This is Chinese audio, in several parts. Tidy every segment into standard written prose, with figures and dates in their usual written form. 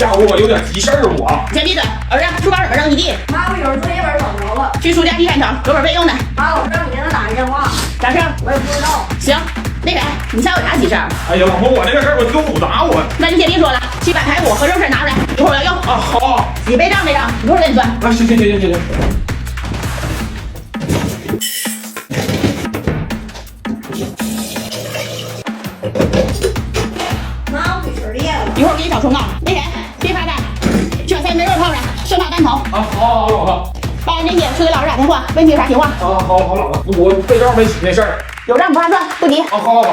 下午我有点急事儿，我。先闭嘴，儿子，书包怎么扔一地？妈，我有时作业本找着了。去书架地看城，有本备用的。妈，老师让你给他打个电话。啥事儿？我也不知道。行，那谁，你下午有啥急事儿？哎呀，老婆，我这个事儿我挺复杂，我。那就先别说了，去把排骨和肉丝拿出来，一会儿我要用。啊，好。你备账备账，一会儿给你算。啊，行。妈，我腿筋裂了。一会儿我给你找冲告。那谁，别发呆，去把三明治泡上，生怕蛋头。啊，好，老婆。把这些去给老师打电话，问题有啥情况？啊，好，老婆，我备账没洗那事儿。有账不怕算，不急。啊，好。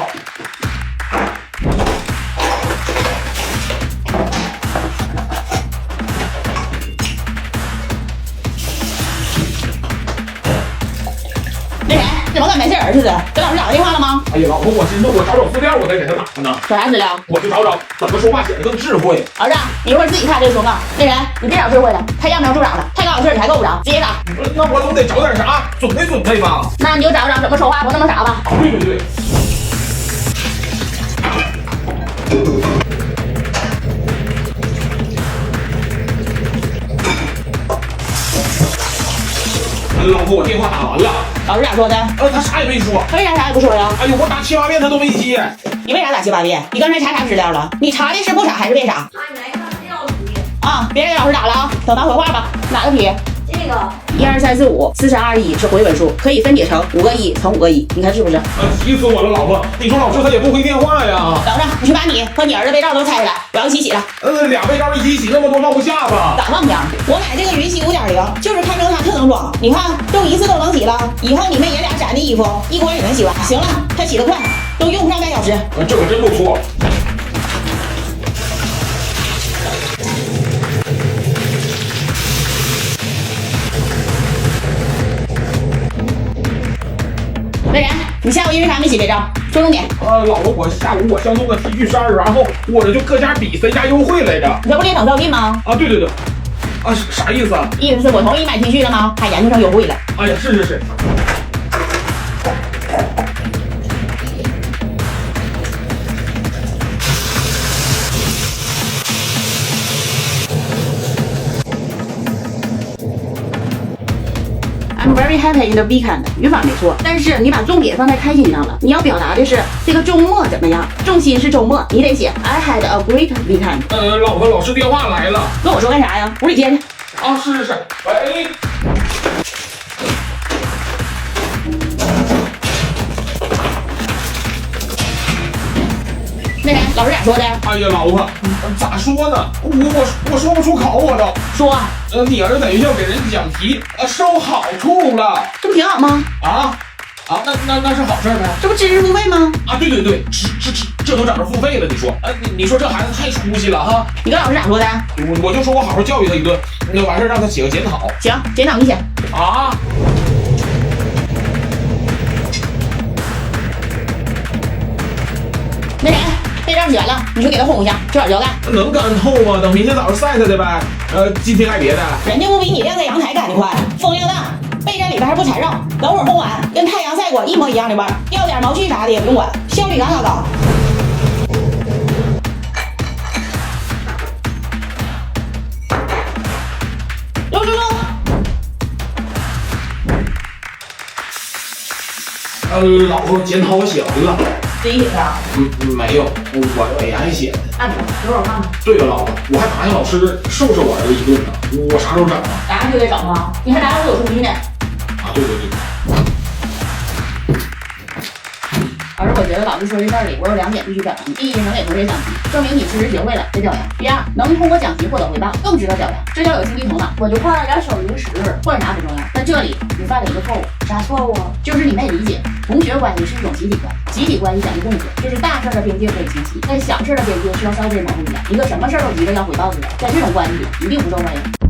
那谁，怎么跟没事人似的？给老师打过电话了吗？哎呀，老婆，我寻思我找资料，我再给他打呢。找啥资料？我就找怎么说话显得更智慧。儿子，你一会儿自己看这个通告。那人，你别找智慧的，太揠苗助长了，太高有事你还够不着，直接找。那我总得找点啥准备吧。那你就找怎么说话不那么傻吧。对。老婆，我电话打完了。老师咋说的？他啥也没说。为啥也不说呀？哎呦，我打7、8遍他都没接。你为啥打7、8遍？你刚才查啥资料了？你查的是不傻还是为啥？妈，你来看这道题。啊，别给老师打了啊！等他回话吧。哪个题这个？1、2、3、4、5，4、3、2、1是回文数，可以分解成5个1乘5个1，你看是不是？急死我了，老婆！你说老师他也不回电话呀？等着，你去把你和你儿子备照都拆下来，我要一起洗了。俩备照一起洗，那么多放不下吧？咋放不下？我买这个云洗5.0，就是看中它特能装。你看，都一次都能洗了，以后你们爷俩攒的衣服一锅也能洗完。行了，它洗得快，都用不上半小时。这可真不错。那人，你下午因为啥没洗备照？说重点。老婆，我下午相中的 T 恤衫，然后我这就各家比谁家优惠来着。你这不列等照印吗？啊，对。啊，啥意思啊？意思是我同意买 T 恤了吗？还研究成优惠了。哎呀，是。I'm very happy in the weekend， 语法没错，但是你把重点放在开心上了。你要表达的是这个周末怎么样，重心是周末，你得写 I had a great weekend。老婆，老师电话来了。跟我说干啥呀？屋里接去。啊，是。喂。那谁，老师咋说的？哎呀，老婆，咋说呢？我说不出口，我都。说，你儿子在学校给人讲题，收好处了。这不挺好吗？那是好事呗。这不知识付费吗？啊，对，这都找着付费了，你说，你说这孩子太出息了哈。你跟老师咋说的？我就说我好好教育他一顿，那完事让他写个检讨。行，检讨你写。啊。那谁，备照写完了，你去给他烘一下，这点交代。能干透吗？等明天早上晒他的呗。今天干别的。人家不比你晾在阳台干得快，风量大，备着里边还不缠绕，等会儿烘完跟太阳晒过一模一样的味儿，掉点毛絮啥的也不用管，效率刚高。老婆，检讨我写完了。自己写的？没有，我 AI 写的。那你给我看看。对了，老婆，我还答应老师收拾我儿子一顿呢，我啥时候整啊？答应就得整吗？你还答应我有出息呢。啊，对。而我觉得老师说这事儿里，我有2点必须表扬你：第一，能给同学讲题，证明你知识学会了，被表扬；第二，能通过讲题获得回报，更值得表扬，这叫有经济头脑。我就画了点小零食，或者啥不重要，但这里你犯了一个错误。啥错误？就是你没理解，同学关系是一种集体关系，集体关系讲究共识，就是大事的边界可以清晰，但小事的边界需要稍微模糊一点。一个什么事儿都急着要回报似的，在这种关系里一定不受欢迎。